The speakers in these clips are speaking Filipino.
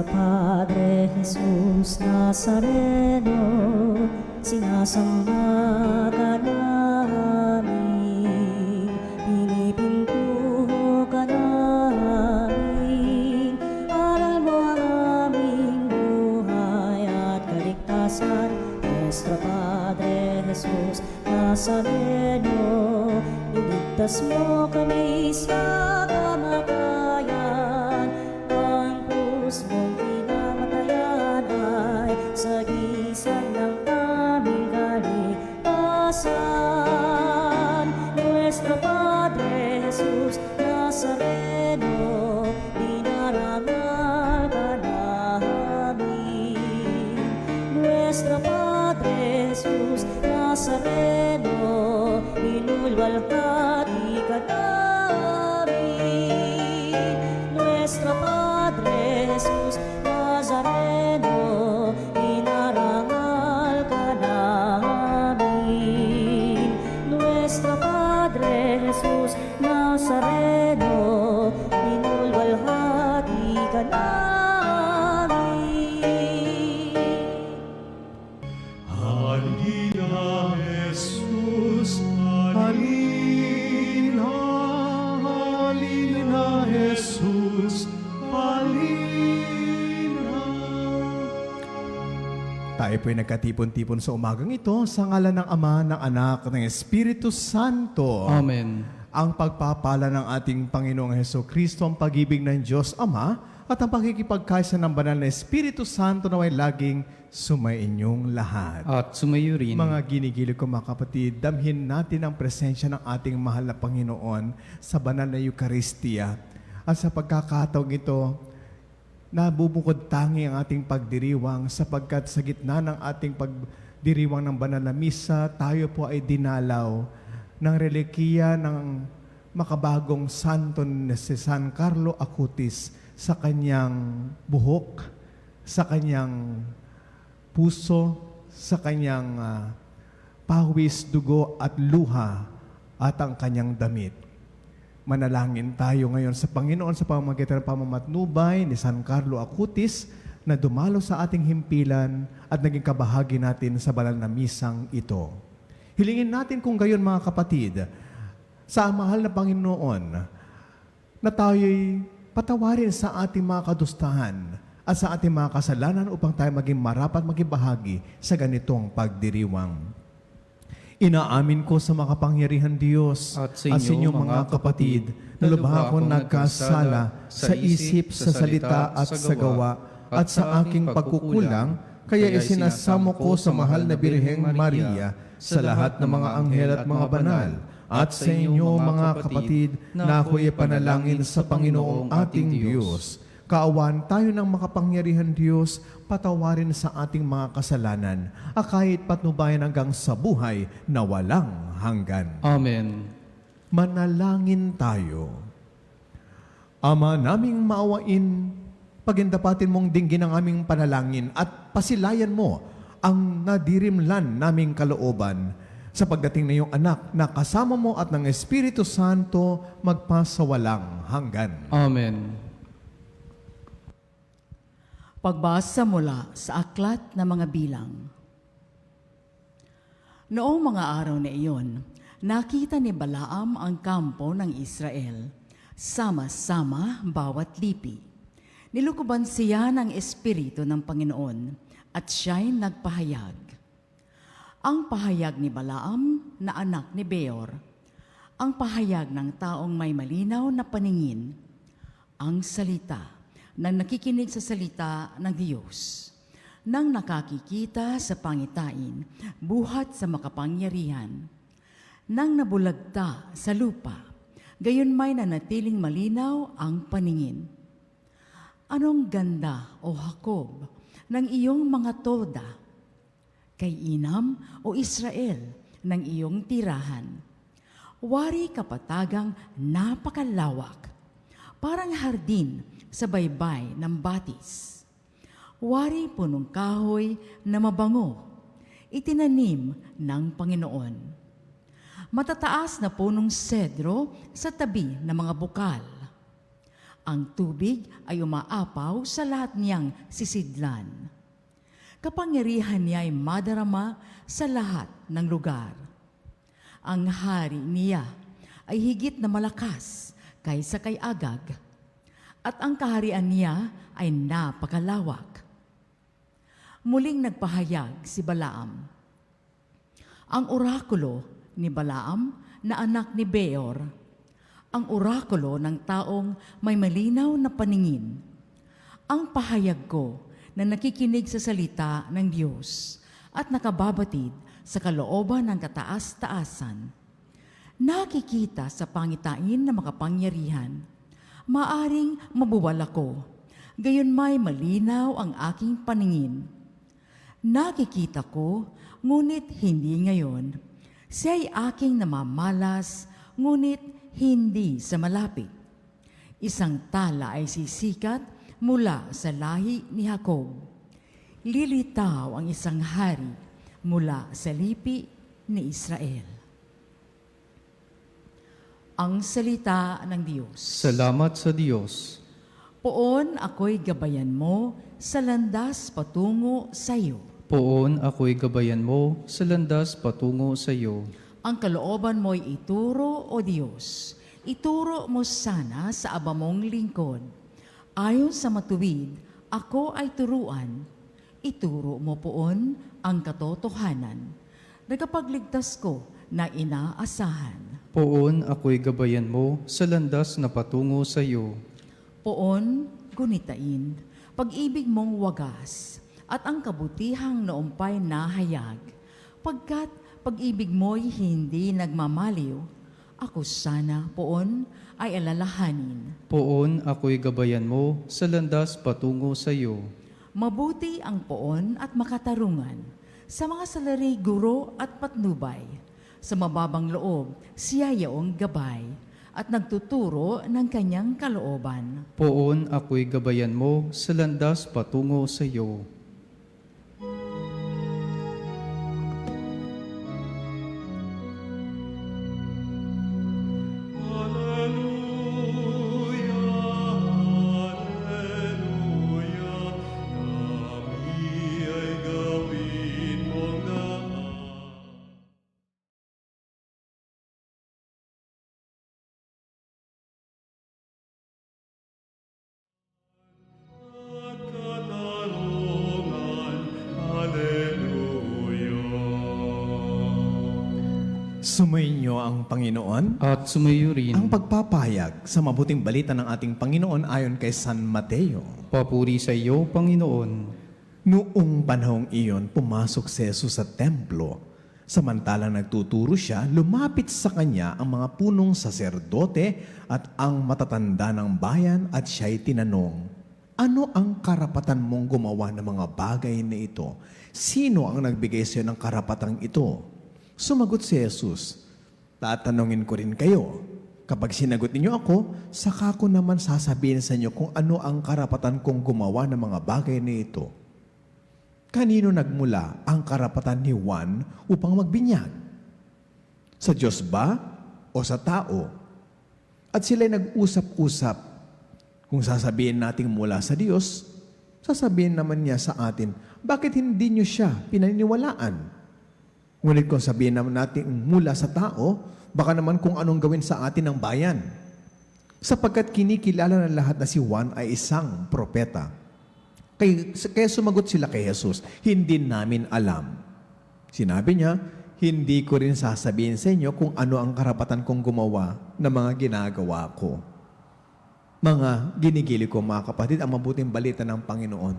Nuestro Padre Jesús Nazareno, sinasamba ka namin, pinipintuho ka namin, aral mo ang aming buhay at kaligtasan. Nuestro Padre Jesús Nazareno, iligtas mo kami sa kamatayan. Ang krus mong pinamatayan ay sagisag ng aming kaligtasan. Nuestro Padre Jesus Nazareno, dinarangal ka namin. Nuestro Padre Jesus Nazareno, inulwalhati ka namin. Nuestro Padre Jesus Nazareno, inarangal ka namin. Nuestro Padre Jesus Nazareno, inulwalhati ka namin. Halina, Jesus, halina, halina, Jesus, halina. Tayo po'y nagkatipon-tipon sa umagang ito sa ngalan ng Ama, ng Anak, ng Espiritu Santo. Amen. Ang pagpapala ng ating Panginoong Hesukristo, ang pag-ibig ng Diyos Ama, at ang pakikipagkaisa ng banal na Espiritu Santo naway laging sumainyong lahat. At sumayo rin. Mga ginigilid ko mga kapatid, damhin natin ang presensya ng ating mahal na Panginoon sa banal na Eucharistia. At sa pagkakataong ito, nabubukod tangi ang ating pagdiriwang sapagkat sa gitna ng ating pagdiriwang ng banal na misa, tayo po ay dinalaw ng relikiya ng makabagong santo na si San Carlo Acutis sa kanyang buhok, sa kanyang puso, sa kanyang pawis, dugo at luha at ang kanyang damit. Manalangin tayo ngayon sa Panginoon sa pamamagitan ng pamamatnubay ni San Carlo Acutis na dumalo sa ating himpilan at naging kabahagi natin sa banal na misang ito. Hilingin natin kung gayon mga kapatid, sa mahal na Panginoon na tayo'y patawarin sa ating mga kadustahan at sa ating mga kasalanan upang tayo maging marapat maging bahagi sa ganitong pagdiriwang. Inaamin ko sa makapangyarihan Diyos At sa inyong mga kapatid na lubha akong nagkasala sa isip, sa salita at sa gawa at sa aking pagkukulang, kaya isinasamo ko sa mahal na Birheng Maria, sa lahat ng mga anghel at mga banal, at sa inyo mga kapatid na ako'y panalangin sa Panginoong ating Diyos. Kaawaan tayo ng makapangyarihan Diyos, patawarin sa ating mga kasalanan, kahit patnubayan hanggang sa buhay na walang hanggan. Amen. Manalangin tayo. Ama naming maawain, pagindapatin mong dinggin ang aming panalangin at pasilayan mo ang nadirimlan naming kalooban sa pagdating na iyong anak na kasama mo at ng Espiritu Santo magpasawalang hanggan. Amen. Pagbasa mula sa aklat ng mga bilang. Noong mga araw na iyon, nakita ni Balaam ang kampo ng Israel, sama-sama bawat lipi. Nilukuban siya ng Espiritu ng Panginoon at siya'y nagpahayag. Ang pahayag ni Balaam na anak ni Beor, ang pahayag ng taong may malinaw na paningin, ang salita ng nakikinig sa salita ng Diyos, nang nakakikita sa pangitain, buhat sa makapangyarihan, nang nabulagta sa lupa, gayon may nanatiling malinaw ang paningin. Anong ganda, O Jacob, ng iyong mga toda, kay Inam o Israel ng iyong tirahan. Wari kapatagang napakalawak, parang hardin sa baybay ng batis. Wari punong kahoy na mabango, itinanim ng Panginoon. Matataas na punong sedro sa tabi ng mga bukal. Ang tubig ay umaapaw sa lahat niyang sisidlan. Kapangyarihan niya ay madarama sa lahat ng lugar. Ang hari niya ay higit na malakas kaysa kay Agag, at ang kaharian niya ay napakalawak. Muling nagpahayag si Balaam. Ang orakulo ni Balaam na anak ni Beor, ang orakulo ng taong may malinaw na paningin. Ang pahayag ko na nakikinig sa salita ng Diyos at nakababatid sa kalooban ng kataas-taasan. Nakikita sa pangitain na makapangyarihan. Maaring mabuwal ako, gayon may malinaw ang aking paningin. Nakikita ko, ngunit hindi ngayon. Siya'y aking namamalas, ngunit hindi sa malapit. Isang tala ay sisikat mula sa lahi ni Jacob. Lilitaw ang isang hari mula sa lipi ni Israel. Ang salita ng Diyos. Salamat sa Diyos. Poon ako'y gabayan mo sa landas patungo sa iyo. Poon ako'y gabayan mo sa landas patungo sa iyo. Ang kalooban mo'y ituro, O Diyos. Ituro mo sana sa aba mong lingkod. Ayon sa matuwid, ako ay turuan. Ituro mo poon ang katotohanan. Nagkapagligtas ko na inaasahan. Poon ako'y gabayan mo sa landas na patungo sa iyo. Poon, gunitain, pag-ibig mong wagas, at ang kabutihang noompay nahayag. Pagkat pag-ibig mo'y hindi nagmamaliw, ako sana, poon, ay alalahanin. Poon ako'y gabayan mo sa landas patungo sa iyo. Mabuti ang poon at makatarungan sa mga salari guro at patnubay. Sa mababang loob, siya yaong gabay at nagtuturo ng kanyang kalooban. Poon ako'y gabayan mo sa landas patungo sa iyo. Sumainyo ang Panginoon. At sumayo rin. Ang pagpapahayag sa mabuting balita ng ating Panginoon ayon kay San Mateo. Papuri sa iyo, Panginoon. Noong panahong iyon, pumasok si Jesus sa templo. Samantalang nagtuturo siya, lumapit sa kanya ang mga punong saserdote at ang matatanda ng bayan at siya'y tinanong, "Ano ang karapatan mong gumawa ng mga bagay na ito? Sino ang nagbigay sa iyo ng karapatang ito?" Sumagot si Jesus, "Tatanungin ko rin kayo. Kapag sinagot ninyo ako, saka ko naman sasabihin sa inyo kung ano ang karapatan kong gumawa ng mga bagay na ito. Kanino nagmula ang karapatan ni Juan upang magbinyag? Sa Diyos ba o sa tao?" At sila'y nag-usap-usap. Kung sasabihin natin mula sa Diyos, sasabihin naman niya sa atin, bakit hindi niyo siya pinaniniwalaan? Ngunit kung sabihin naman natin mula sa tao, baka naman kung anong gawin sa atin ng bayan. Sapagkat kinikilala ng lahat na si Juan ay isang propeta. Kaya sumagot sila kay Jesus, "Hindi namin alam." Sinabi niya, "Hindi ko rin sasabihin sa inyo kung ano ang karapatan kong gumawa ng mga ginagawa ko." Mga ginigili ko, mga kapatid, ang mabuting balita ng Panginoon.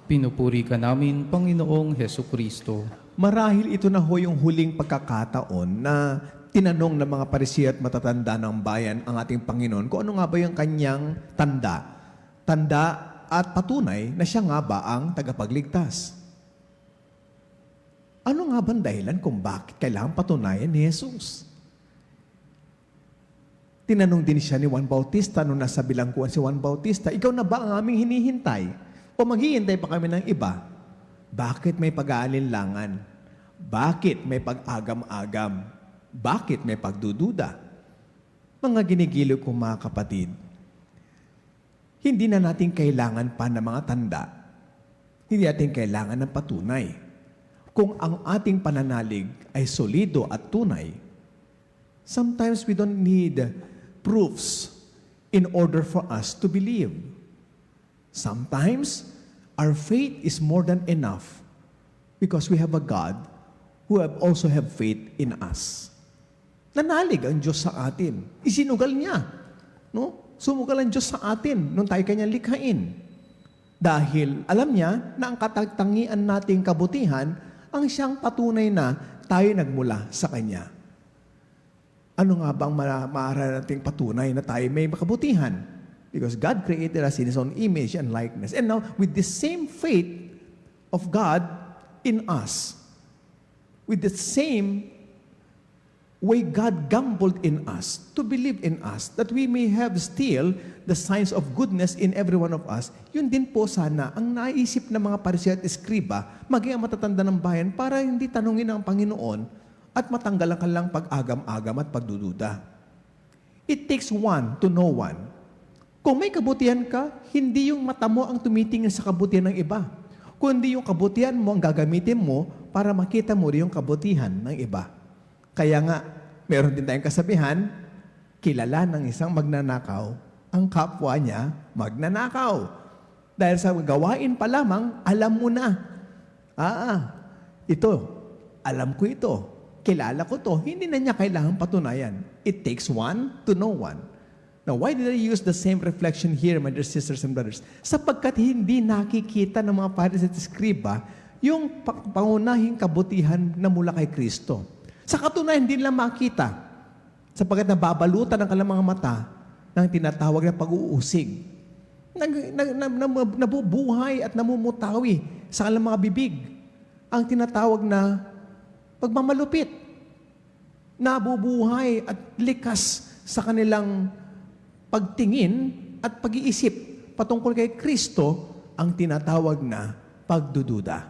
Pinupuri ka namin, Panginoong Heso Kristo. Marahil ito na ho yung huling pagkakataon na tinanong ng mga parisi at matatanda ng bayan ang ating Panginoon kung ano nga ba yung kanyang tanda. Tanda at patunay na siya nga ba ang tagapagligtas. Ano nga ba ang dahilan kung bakit kailangan patunayan ni Jesus? Tinanong din siya ni Juan Bautista nung nasa bilangguan si Juan Bautista, "Ikaw na ba ang aming hinihintay? O maghihintay pa kami ng iba?" Bakit may pag-aalinlangan? Bakit may pag-agam-agam? Bakit may pagdududa? Mga ginigiliw ko, mga kapatid, Hindi na natin kailangan pa ng mga tanda. Hindi natin kailangan ng patunay. Kung ang ating pananalig ay solido at tunay, sometimes we don't need proofs in order for us to believe. Sometimes, our faith is more than enough because we have a God who also have faith in us. Nanalig ang Diyos sa atin. Isinugal niya. No? Sumugal ang Diyos sa atin nung tayo kanyang likhain. Dahil alam niya na ang katangian nating kabutihan ang siyang patunay na tayo nagmula sa Kanya. Ano nga bang maaari nating patunay na tayo may makabutihan? Because God created us in His own image and likeness. And now, with the same faith of God in us, with the same way God gambled in us to believe in us, that we may have still the signs of goodness in every one of us, yun din po sana ang naisip ng mga Pariseo at Eskriba, maging ang matatanda ng bayan para hindi tanungin ang Panginoon at matanggal ang kanilang pag-agam-agam at pagdududa. It takes one to know one. Kung may kabutihan ka, hindi yung mata mo ang tumitingin sa kabutihan ng iba, kundi yung kabutihan mo ang gagamitin mo para makita mo rin yung kabutihan ng iba. Kaya nga, meron din tayong kasabihan, kilala ng isang magnanakaw, ang kapwa niya magnanakaw. Dahil sa gawain pa lamang, alam mo na. Ito, alam ko ito. Kilala ko to. Hindi na niya kailangan patunayan. It takes one to know one. Now, why did I use the same reflection here, my dear sisters and brothers? Sapagkat hindi nakikita ng mga Pariseo at Eskriba yung pangunahing kabutihan na mula kay Kristo. Sa katunayan, hindi nila makita. Sapagkat nababalutan ang kanilang mga mata ng tinatawag na pag-uusig. Nabubuhay at namumutawi sa kanilang mga bibig. Ang tinatawag na pagmamalupit. Nabubuhay at likas sa kanilang pagtingin at pag-iisip patungkol kay Kristo ang tinatawag na pagdududa.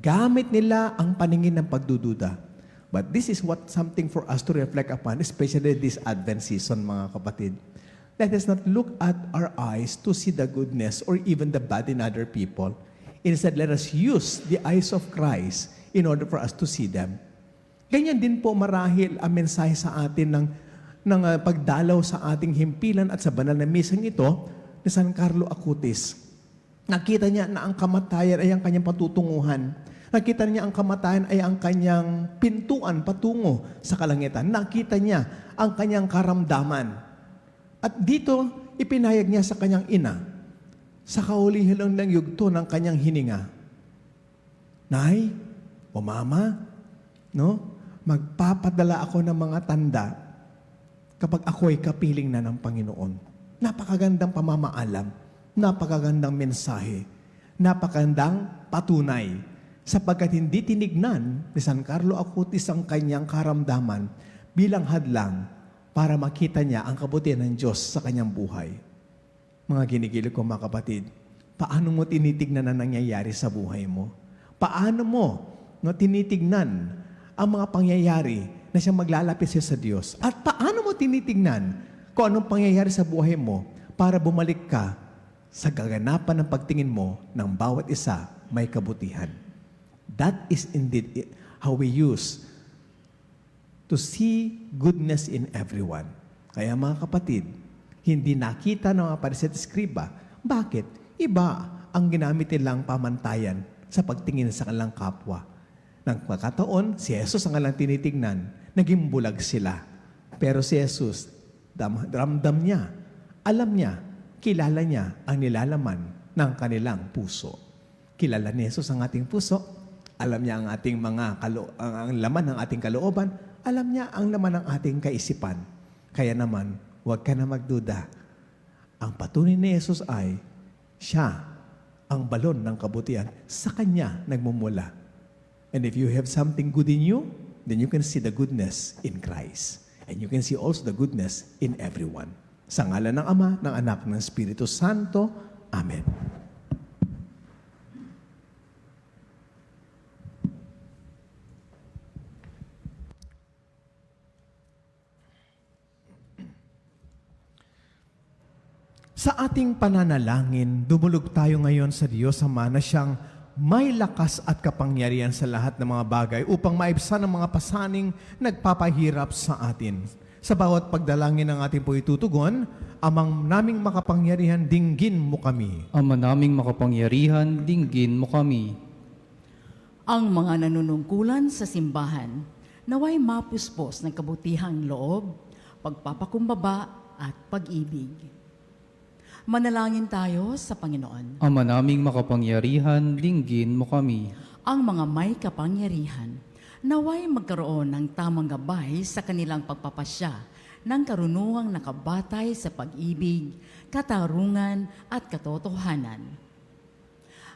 Gamit nila ang paningin ng pagdududa. But this is something for us to reflect upon, especially this Advent season, mga kapatid. Let us not look at our eyes to see the goodness or even the bad in other people. Instead, let us use the eyes of Christ in order for us to see them. Ganyan din po marahil ang mensahe sa atin ng pagdalaw sa ating himpilan at sa banal na misang ito ni San Carlo Acutis. Nakita niya na ang kamatayan ay ang kanyang patutunguhan. Nakita niya ang kamatayan ay ang kanyang pintuan patungo sa kalangitan. Nakita niya ang kanyang karamdaman. At dito, ipinahayag niya sa kanyang ina, sa kahulihan ng yugto ng kanyang hininga. Nay, o mama, magpapadala ako ng mga tanda kapag ako'y kapiling na ng Panginoon. Napakagandang pamamaalam, napakagandang mensahe, napakagandang patunay, sapagkat hindi tinignan ni San Carlo Acutis ang kanyang karamdaman bilang hadlang para makita niya ang kabutihan ng Diyos sa kanyang buhay. Mga ginigilig ko, mga kapatid, paano mo tinitignan ang nangyayari sa buhay mo? Paano mo tinitignan ang mga pangyayari na siyang maglalapit siya sa Diyos? At paano mo tinitignan kung anong pangyayari sa buhay mo para bumalik ka sa kaganapan ng pagtingin mo ng bawat isa may kabutihan? That is indeed how we use to see goodness in everyone. Kaya mga kapatid, hindi nakita ng mga Pariseo at Eskriba. Bakit? Iba ang ginamit nilang pamantayan sa pagtingin sa kanilang kapwa. Nang pagkataon, si Jesus ang kanilang tinitignan, naging bulag sila. Pero si Jesus, ramdam niya, alam niya, kilala niya ang nilalaman ng kanilang puso. Kilala ni Jesus ang ating puso, alam niya ang ating ang laman ng ating kalooban, alam niya ang laman ng ating kaisipan. Kaya naman, huwag ka na magduda. Ang patunay ni Jesus ay, siya ang balon ng kabutihan. Sa Kanya nagmumula. And if you have something good in you, then you can see the goodness in Christ. And you can see also the goodness in everyone. Sa ngalan ng Ama, ng Anak, ng Espiritu Santo. Amen. Sa ating pananalangin, dumulog tayo ngayon sa Diyos Ama na siyang may lakas at kapangyarihan sa lahat ng mga bagay upang maibsan ang mga pasaning nagpapahirap sa atin. Sa bawat pagdalangin ng ating po itutugon, Amang naming makapangyarihan, dinggin mo kami. Ama naming makapangyarihan, dinggin mo kami. Ang mga nanunungkulan sa simbahan, naway mapuspos ng kabutihang loob, pagpapakumbaba at pag-ibig. Manalangin tayo sa Panginoon. Ama naming makapangyarihan, dinggin mo kami. Ang mga may kapangyarihan, naway magkaroon ng tamang gabay sa kanilang pagpapasya ng karunungang nakabatay sa pag-ibig, katarungan at katotohanan.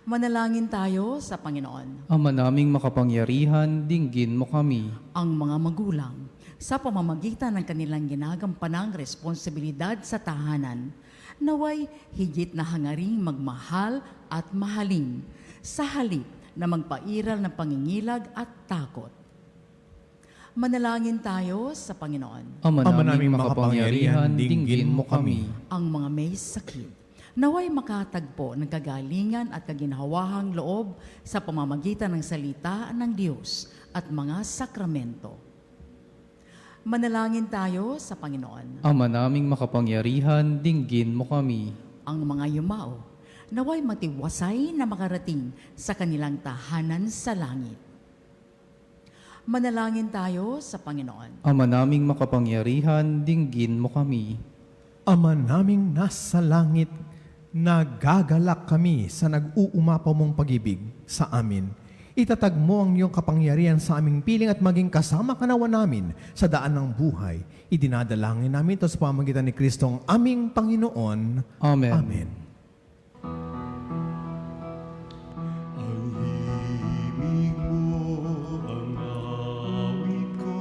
Manalangin tayo sa Panginoon. Ama naming makapangyarihan, dinggin mo kami. Ang mga magulang, sa pamamagitan ng kanilang ginagampanang responsibilidad sa tahanan, naway higit na hangaring magmahal at mahalin sa halip na magpairal ng pangingilag at takot. Manalangin tayo sa Panginoon. Ama Ama naming naming makapangyarihan, dinggin mo kami. Ang mga may sakit, naway makatagpo ng kagalingan at kaginhawahang loob sa pamamagitan ng salita ng Diyos at mga sakramento. Manalangin tayo sa Panginoon. Ama naming makapangyarihan, dinggin mo kami. Ang mga yumao, naway matiwasay na makarating sa kanilang tahanan sa langit. Manalangin tayo sa Panginoon. Ama naming makapangyarihan, dinggin mo kami. Ama naming nasa langit, nagagalak kami sa nag-uumapaw mong pag-ibig sa amin. Itatag mo ang iyong kapangyarihan sa aming piling at maging kasama kanawa namin sa daan ng buhay. Idinadalangin namin ito sa pamamagitan ni Kristong aming Panginoon. Amen. Amen. Ang himig mo, ang awit ko,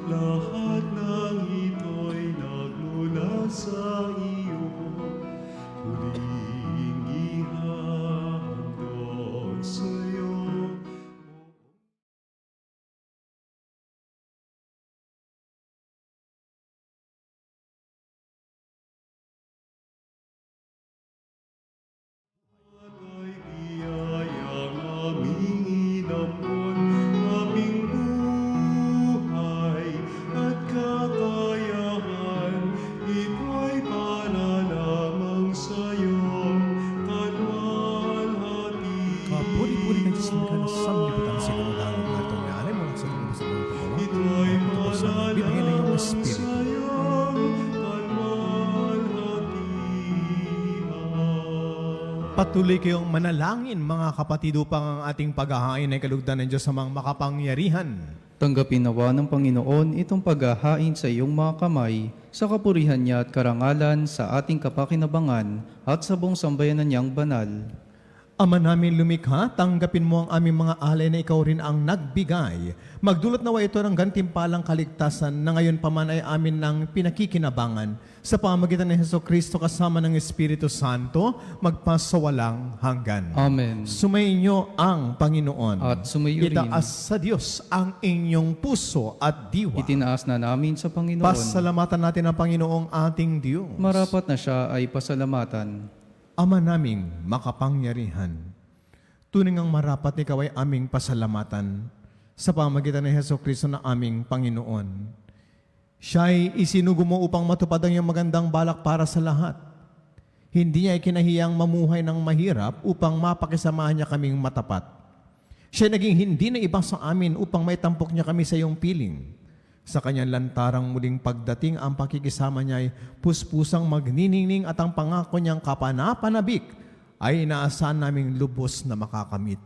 lahat ng ito'y nagmula sa iyo. Huling ihandog sa'yo. Ay biyayang aming inampon, aming buhay at kakayahan, ito'y para lamang sa'yo, kalwalhati. Kapuri-puri ng Diyos na mga sanlibutan sa kamulangan na itong naalay mo sa mga sa mga pagawa. Ito'y Ito po sa bibigyan ng iyong Espiritu. sa'yo, kalwalhatian. Patuloy kayong manalangin mga kapatid upang ang ating paghahain ay kalugdan ng Diyos sa mga makapangyarihan. Tanggapin nawa ng Panginoon itong paghahain sa iyong mga kamay, sa kapurihan niya at karangalan sa ating kapakinabangan at sa buong sambayanan niyang banal. Ama namin lumikha, tanggapin mo ang aming mga alay na ikaw rin ang nagbigay. Magdulot nawa ito ng gantimpalang kaligtasan na ngayon pa man ay amin ng pinakikinabangan. Sa pamamagitan ng Jesucristo kasama ng Espiritu Santo, magpasawalang hanggan. Amen. Sumainyo ang Panginoon. At sumayo rin. Itaas sa Diyos ang inyong puso at diwa. Itinaas na namin sa Panginoon. Pasalamatan natin ang Panginoong ating Diyos. Marapat na siya ay pasalamatan. Ama naming makapangyarihan, tunay ngang marapat ni ikaw ay aming pasalamatan sa pamagitan ng Jesucristo na aming Panginoon. Siya'y isinugo mo upang matupad ang iyong magandang balak para sa lahat. Hindi niya ikinahiyang mamuhay ng mahirap upang mapakisamahan niya kaming matapat. Siya'y naging hindi na iba sa amin upang may tampok niya kami sa iyong piling. Sa kanyang lantarang muling pagdating, ang pakikisama niya ay puspusang magniningning at ang pangako niyang kapanapanabik ay inaasahan naming lubos na makakamit.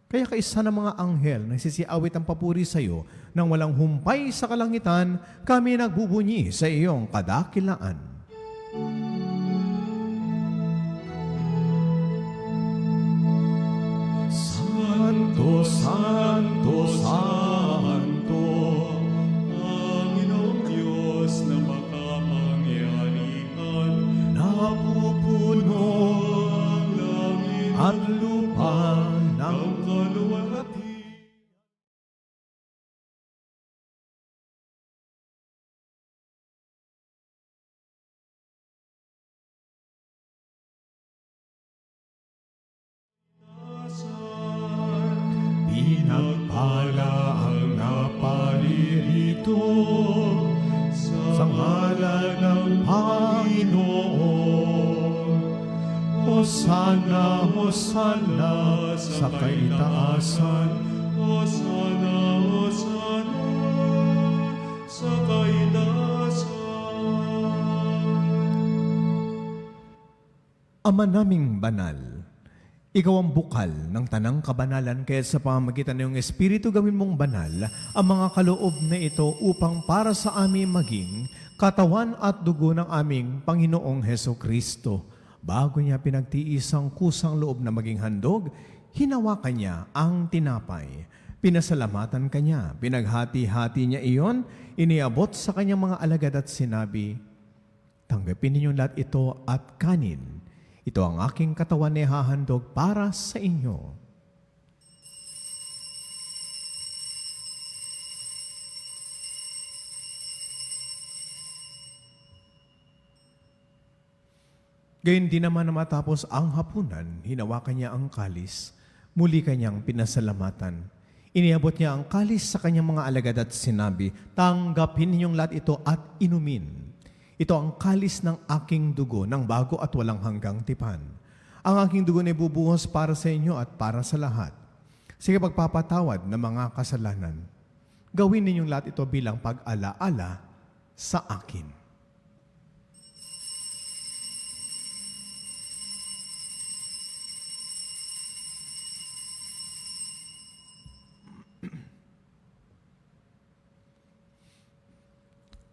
Kaya kaisa ng mga anghel na sisiawit ang papuri sa iyo nang walang humpay sa kalangitan, kami nagbubunyi sa iyong kadakilaan. Santo, Santo, Santo, Panginoong Diyos na makapangyarihan, napupuno ang langit at lupa ng ng kaluwalhatian. pinagpala ang naparirito sa ngalan ng Panginoon. Hosana, Hosana sa kaitaasan. Hosana, Hosana sa kaitaasan. Ama naming banal, ikaw ang bukal ng tanang kabanalan, kaya sa pamamagitan ng iyong Espiritu gawin mong banal ang mga kaloob na ito upang para sa amin maging katawan at dugo ng aming Panginoong Heso Kristo. Bago niya pinagtiis ang kusang loob na maging handog, hinawakan niya ang tinapay. Pinasalamatan kanya, pinaghati-hati niya iyon, iniabot sa kanyang mga alagad at sinabi, "Tanggapin ninyong lahat ito at kanin. Ito ang aking katawan na ihahandog para sa inyo." Gayun din naman na matapos ang hapunan, hinawakan niya ang kalis. Muli kanyang pinasalamatan. Iniabot niya ang kalis sa kanyang mga alagad at sinabi, "Tanggapin ninyong lahat ito at inumin. Ito ang kalis ng aking dugo ng bago at walang hanggang tipan. Ang aking dugo na ibubuhos para sa inyo at para sa lahat. Sige pagpapatawad ng mga kasalanan. Gawin ninyong lahat ito bilang pag-alaala sa akin."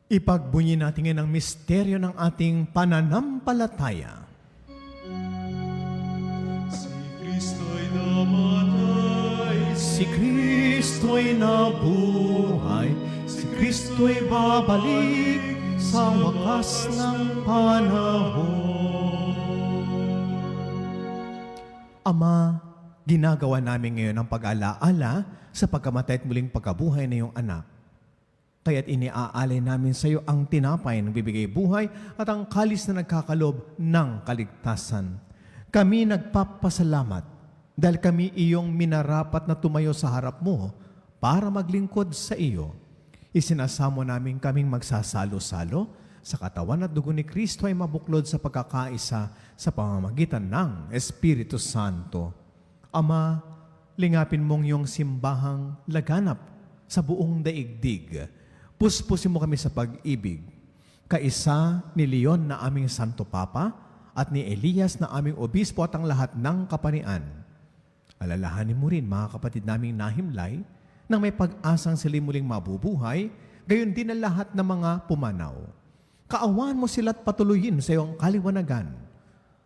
Ipagbunyi natin ngayon ang misteryo ng ating pananampalataya. Si Kristo'y namatay, Si Kristo'y nabuhay, si Kristo'y babalik sa wakas ng panahon. Ama, ginagawa namin ngayon ang pag-alaala sa pagkamatay at muling pagkabuhay na iyong anak. Kaya't iniaalay namin sa iyo ang tinapay ng bibigay buhay at ang kalis na nagkakalob ng kaligtasan. Kami nagpapasalamat dahil kami iyong minarapat na tumayo sa harap mo para maglingkod sa iyo. Isinasamo namin kaming magsasalo-salo sa katawan at dugo ni Kristo ay mabuklod sa pagkakaisa sa pamamagitan ng Espiritu Santo. Ama, lingapin mong iyong simbahang laganap sa buong daigdig. Puspusin mo kami sa pag-ibig. Kaisa ni Leon na aming Santo Papa at ni Elias na aming Obispo at ang lahat ng kapanian. Alalahanin mo rin mga kapatid naming nahimlay nang may pag-asang sila muling mabubuhay, gayon din ang lahat ng mga pumanaw. Kaawaan mo sila at patuloyin sa iyong kaliwanagan.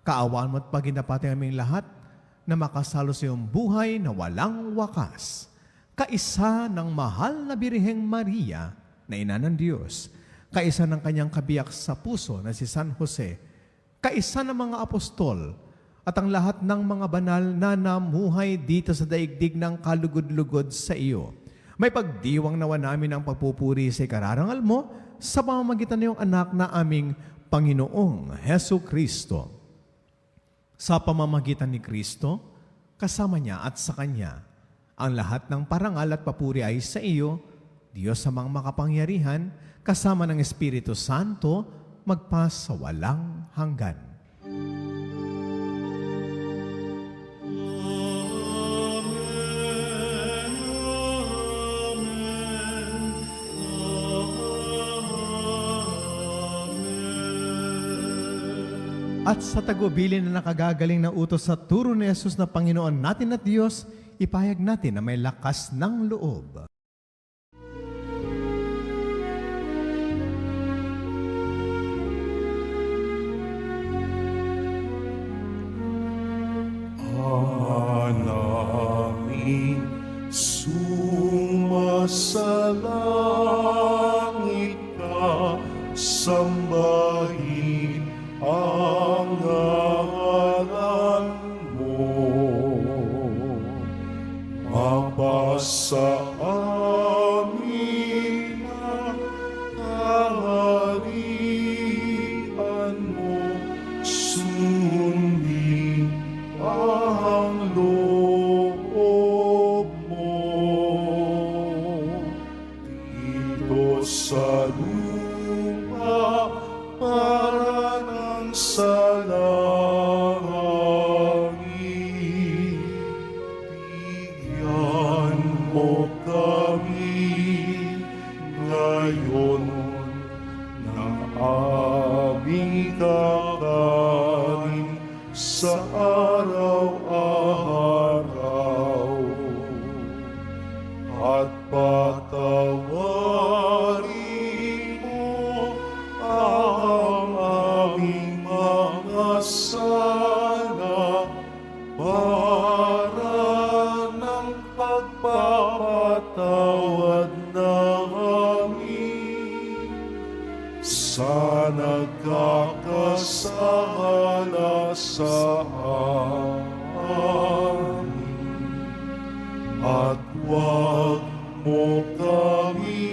Kaawaan mo at paginapating aming lahat na makasalo sa iyong buhay na walang wakas. Kaisa ng mahal na Birheng Maria na ina ng Diyos, kaisa ng kanyang kabiyak sa puso na si San Jose, kaisa ng mga apostol, at ang lahat ng mga banal na namuhay dito sa daigdig ng kalugod-lugod sa iyo. May pagdiwang nawa namin ang pagpupuri sa ikararangal mo sa pamamagitan ng iyong anak na aming Panginoong Heso Kristo. Sa pamamagitan ni Kristo, kasama niya at sa Kanya, ang lahat ng parangal at papuri ay sa iyo, Diyos amang makapangyarihan, kasama ng Espiritu Santo, magpa sa walang hanggan. At sa tagubilin na nakagagaling na utos sa turo ni Jesus na Panginoon natin at Diyos, ipahayag natin na may lakas ng loob. namin sumasalangit ka, sambahin ang ngalan mo. Mapasa amin ang kaharian mo, sundin ang loob mo. sa lupa para nang sa langit. Bigyan mo kami ngayon ng aming kakanin sa araw-araw. At patawarin mo ang aming mga sala para ng pagpapatawad namin sa nagkakasala sa amin. At huwag mo kami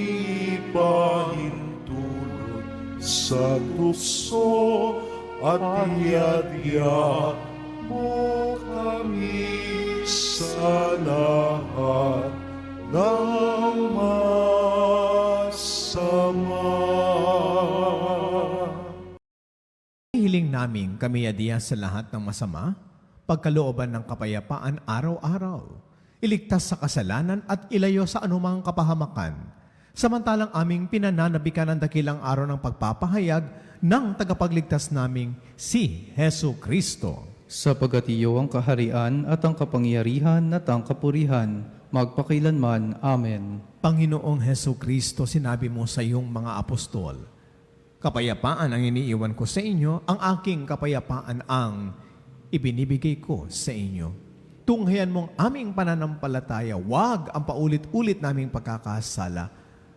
ipahintulot sa tukso at iadya mo kami sa lahat ng masama. Hiling namin kami adiya sa lahat ng masama, pagkalooban ng kapayapaan araw-araw, iligtas sa kasalanan at ilayo sa anumang kapahamakan. Samantalang aming pinananabikan ang dakilang araw ng pagpapahayag ng tagapagligtas naming si Hesu Kristo. Sapagat iyo ang kaharian at ang kapangyarihan at ang kapurihan, magpakailanman. Amen. Panginoong Hesu Kristo, sinabi mo sa iyong mga apostol, kapayapaan ang iniiwan ko sa inyo, ang aking kapayapaan ang ibinibigay ko sa inyo. Tunghayan mong aming pananampalataya, wag ang paulit-ulit naming pagkakasala.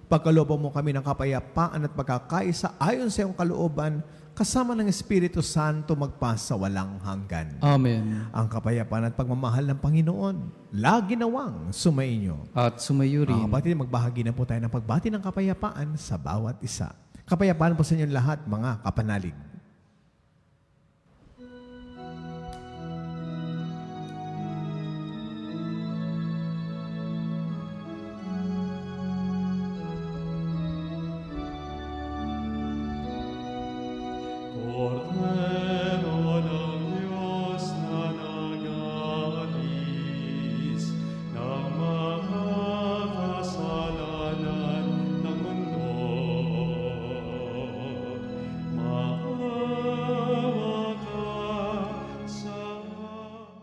Pagkalooban mo kami ng kapayapaan at pagkakaisa ayon sa iyong kalooban, kasama ng Espiritu Santo magpasa walang hanggan. Amen. Ang kapayapaan at pagmamahal ng Panginoon, lagi nawang sumainyo. At sumayo rin. Mga kapatid, magbahagi na po tayo ng pagbati ng kapayapaan sa bawat isa. Kapayapaan po sa inyong lahat, mga kapanalig. Cordero ng Diyos na nag-aalis ng mga kasalanan ng mundo, maawa ka sa amin.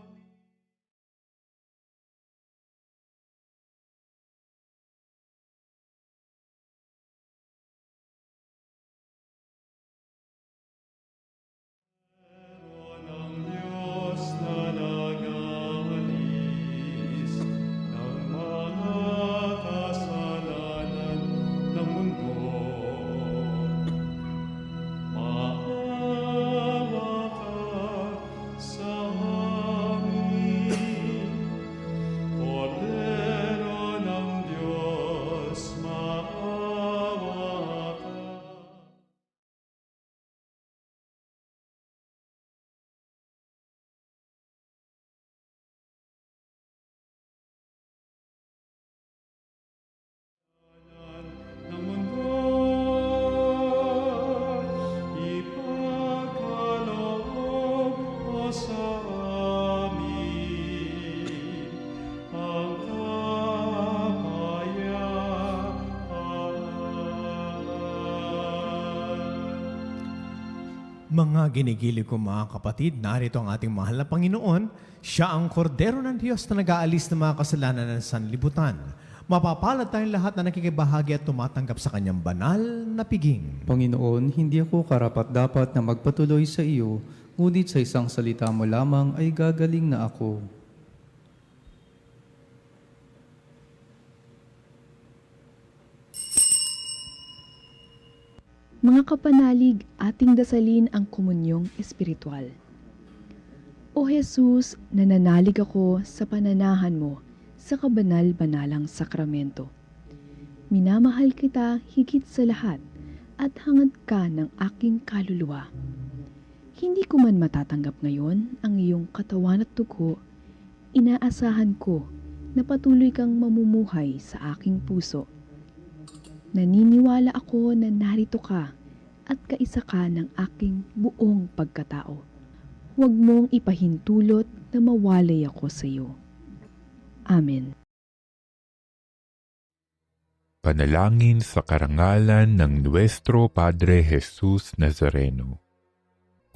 Ng Diyos na nag-aalis ng mga kasalanan ng mundo, maawa ka sa amin. Cordero ng Diyos, maawa ka. Ng mundo, ipagkaloob mo sa amin ang kapayapaan. Mga ginigili ko mga kapatid, narito ang ating mahal na Panginoon. Siya ang kordero ng Diyos na nag-aalis ng mga kasalanan ng sanlibutan. Mapapalad tayong lahat na nakikibahagi at tumatanggap sa kanyang banal na piging. Panginoon, hindi ako karapat-dapat na magpatuloy sa iyo, ngunit sa isang salita mo lamang ay gagaling na ako. Mga kapanalig, ating dasalin ang komunyong espiritual. O Jesus, nananalig ako sa pananahan mo sa kabanal-banalang sakramento. Minamahal kita higit sa lahat at hangad ka ng aking kaluluwa. Hindi ko man matatanggap ngayon ang iyong katawan at dugo, inaasahan ko na patuloy kang mamumuhay sa aking puso. Naniniwala ako na narito ka at kaisa ka ng aking buong pagkatao. Huwag mong ipahintulot na mawalay ako sa iyo. Amen. Panalangin sa karangalan ng Nuestro Padre Jesus Nazareno.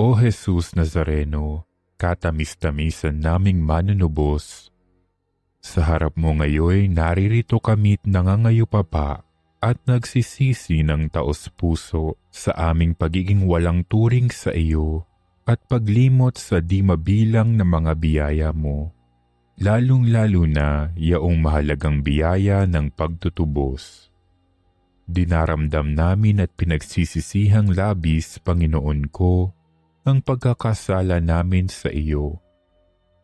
O Jesus Nazareno, katamis-tamisan naming manunubos, sa harap mo ngayon naririto kami't nangangayupapa at nagsisisi ng taos-puso sa aming pagiging walang turing sa iyo at paglimot sa di mabilang na mga biyaya mo, lalong-lalo na yaong mahalagang biyaya ng pagtutubos. Dinaramdam namin at pinagsisisihang labis, Panginoon ko, ang pagkakasala namin sa iyo.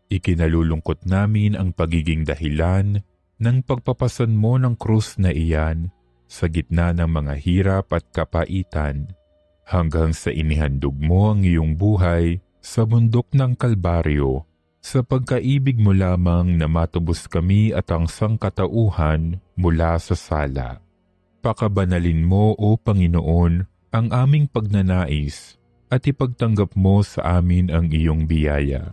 Ikinalulungkot namin ang pagiging dahilan ng pagpapasan mo ng krus na iyan sa gitna ng mga hirap at kapaitan, hanggang sa inihandog mo ang iyong buhay sa bundok ng Kalbaryo, sa pagkaibig mo lamang na matubos kami at ang sangkatauhan mula sa sala. Pakabanalin mo, O Panginoon, ang aming pagnanais at ipagtanggap mo sa amin ang iyong biyaya.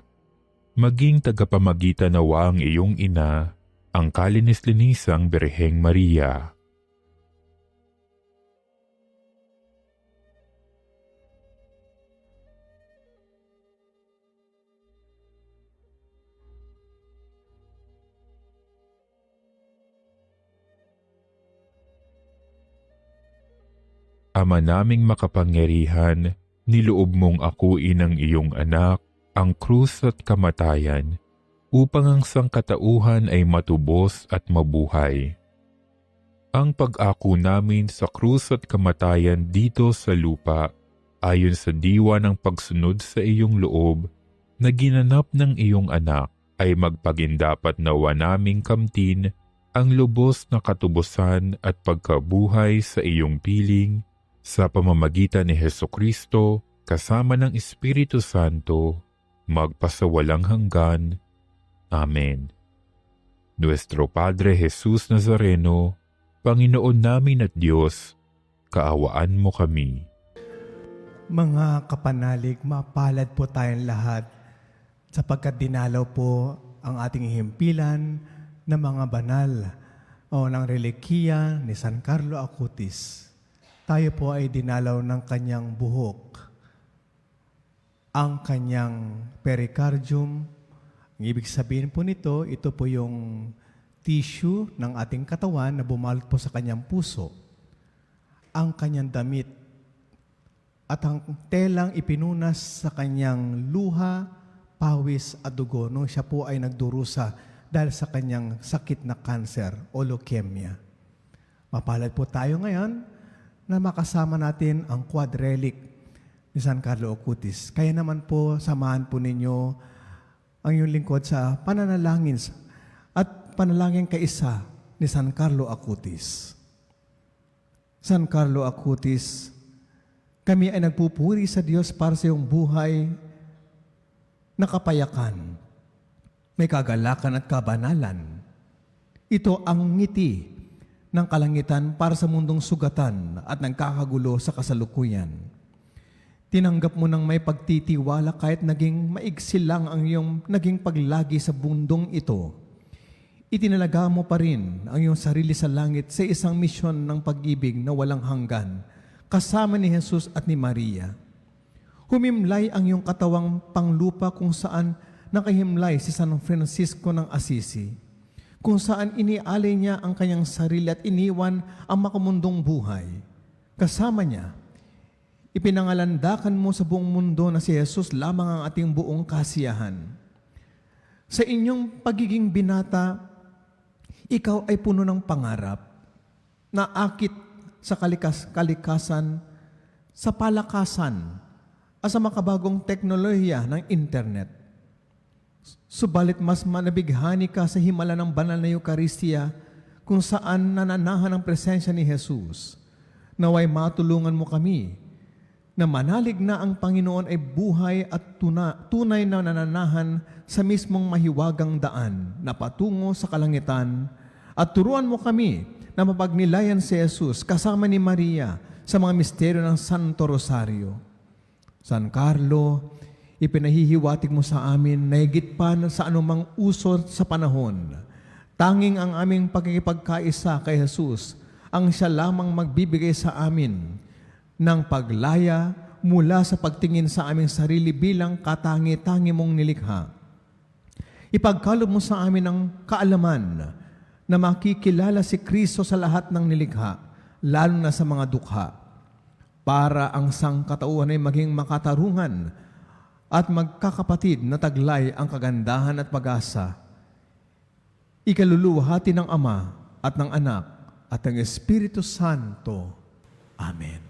Maging tagapamagitan nawa ang iyong ina, ang kalinis-linisang Birheng Maria. Ama naming makapangyarihan, niloob mong akuin ang iyong anak, ang krus at kamatayan, upang ang sangkatauhan ay matubos at mabuhay. Ang pag-ako namin sa krus at kamatayan dito sa lupa, ayon sa diwa ng pagsunod sa iyong loob, na ginanap ng iyong anak, ay magpagindapat nawa naming kamtin ang lubos na katubusan at pagkabuhay sa iyong piling, sa pamamagitan ni Hesukristo, kasama ng Espiritu Santo, magpasawalang hanggan. Amen. Nuestro Padre Jesus Nazareno, Panginoon namin at Diyos, kaawaan mo kami. Mga kapanalig, mapalad po tayong lahat sapagkat dinalaw po ang ating himpilan ng mga banal o ng relikiya ni San Carlo Acutis. Tayo po ay dinalaw ng kanyang buhok, ang kanyang pericardium. Ang ibig sabihin po nito, ito po yung tissue ng ating katawan na bumalot po sa kanyang puso. Ang kanyang damit at ang telang ipinunas sa kanyang luha, pawis at dugo nung siya po ay nagdurusa dahil sa kanyang sakit na cancer o leukemia. Mapalad po tayo ngayon na makasama natin ang quadrelic ni San Carlo Acutis. Kaya naman po, samahan po ninyo ang iyong lingkod sa pananalangin at panalangin kaisa ni San Carlo Acutis. San Carlo Acutis, kami ay nagpupuri sa Diyos para sa iyong buhay na kapayakan, may kagalakan at kabanalan. Ito ang ngiti ng kalangitan para sa mundong sugatan at nagkakagulo sa kasalukuyan. Tinanggap mo ng may pagtitiwala kahit naging maigsi lang ang iyong naging paglagi sa bundong ito. Itinalaga mo pa rin ang iyong sarili sa langit sa isang misyon ng pag-ibig na walang hanggan, kasama ni Jesus at ni Maria. Humimlay ang iyong katawang panglupa kung saan nakahimlay si San Francisco ng Assisi, kung saan inialay niya ang kanyang sarili at iniwan ang makamundong buhay. Kasama niya, ipinangalandakan mo sa buong mundo na si Jesus lamang ang ating buong kasiyahan. Sa inyong pagiging binata, ikaw ay puno ng pangarap, na akit sa kalikasan, sa palakasan, at sa makabagong teknolohiya ng internet. Subalit mas manabighani ka sa himala ng banal na Eucharistia kung saan nananahan ang presensya ni Jesus. Naway matulungan mo kami na manalig na ang Panginoon ay buhay at tunay na nananahan sa mismong mahiwagang daan na patungo sa kalangitan, at turuan mo kami na mapagnilayan si Jesus kasama ni Maria sa mga misteryo ng Santo Rosario. San Carlo, ipinahihiwatig mo sa amin na higit pa sa anumang uso sa panahon. Tanging ang aming pagkikipagkaisa kay Jesus ang siya lamang magbibigay sa amin ng paglaya mula sa pagtingin sa aming sarili bilang katangi-tangi mong nilikha. Ipagkaloob mo sa amin ang kaalaman na makikilala si Kristo sa lahat ng nilikha, lalo na sa mga dukha, para ang sangkatauhan ay maging makatarungan at magkakapatid na taglay ang kagandahan at pag-asa. Ikaluluwahati ng Ama at ng Anak at ng Espiritu Santo. Amen.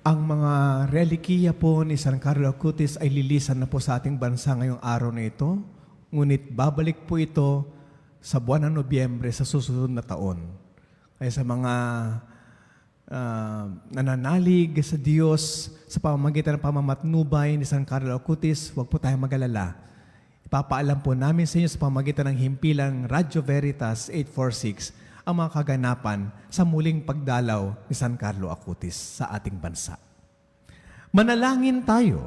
Ang mga relikiya po ni San Carlo Acutis ay lilisan na po sa ating bansa ngayong araw na ito. Ngunit babalik po ito sa buwan ng Nobyembre sa susunod na taon. Kaya sa mga nananalig sa Diyos sa pamamagitan ng pamamatnubay ni San Carlo Acutis, huwag po tayong mag-alala. Ipapaalam po namin sa inyo sa pamamagitan ng himpilang Radio Veritas 846 ang mga kaganapan sa muling pagdalaw ni San Carlo Acutis sa ating bansa. Manalangin tayo.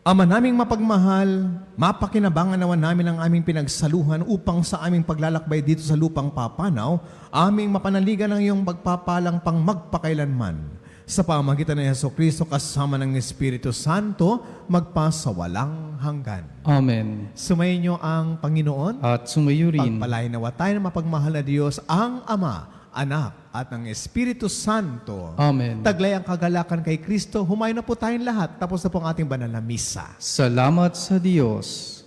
Ama naming mapagmahal, mapakinabangan naman namin ang aming pinagsaluhan upang sa aming paglalakbay dito sa lupang papanaw, aming mapanaligan ang iyong pagpapalang pang magpakailanman. Sa pamamagitan ng Jesucristo kasama ng Espiritu Santo, magpasawalang hanggan. Amen. Sumayin niyo ang Panginoon. At sumayo rin. Pagpalain nawa tayo ng mapagmahal na Diyos, ang Ama, Anak, at ng Espiritu Santo. Amen. Taglay ang kagalakan kay Kristo. Humayo na po tayong lahat. Tapos na po ang ating banal na misa. Salamat sa Diyos.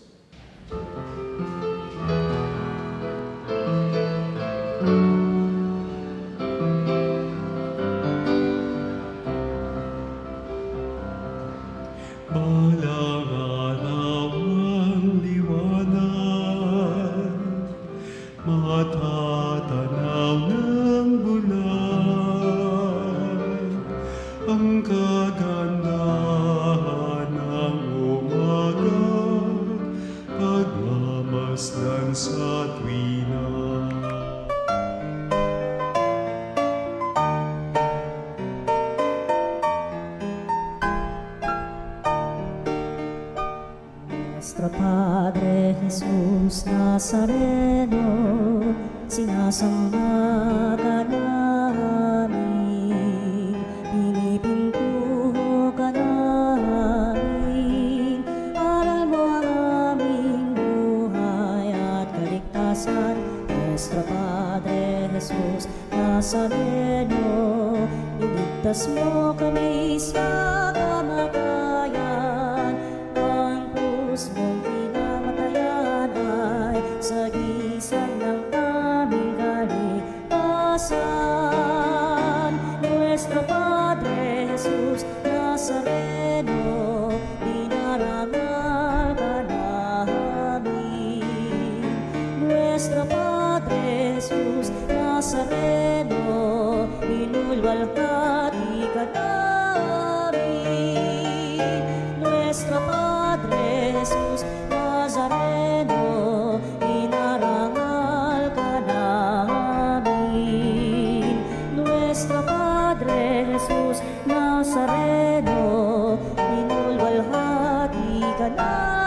Balang araw ang liwanag, matatanaw ng bulan, ang kagandahan ng umaga, pagmamasdan sa tuwina. Nuestro Padre Jesus Nazareno, sinasamba ka namin, pinipintuho ka namin, aral mo ang aming buhay at kaligtasan. Nuestro Padre Jesus Nazareno, iligtas mo kami sa kamatayan, ang krus mong pinamatayan ay sagisag ng aming kaligtasan. Nuestro Padre Jesus Nazareno, dinarangal ka namin. Nuestro Padre Jesus Nazareno, inulwalhati ka namin. Nuestro Padre Jesus Nazareno, inarangal ka namin. Nuestro Padre Jesus Nazareno, inulwalhati ka namin.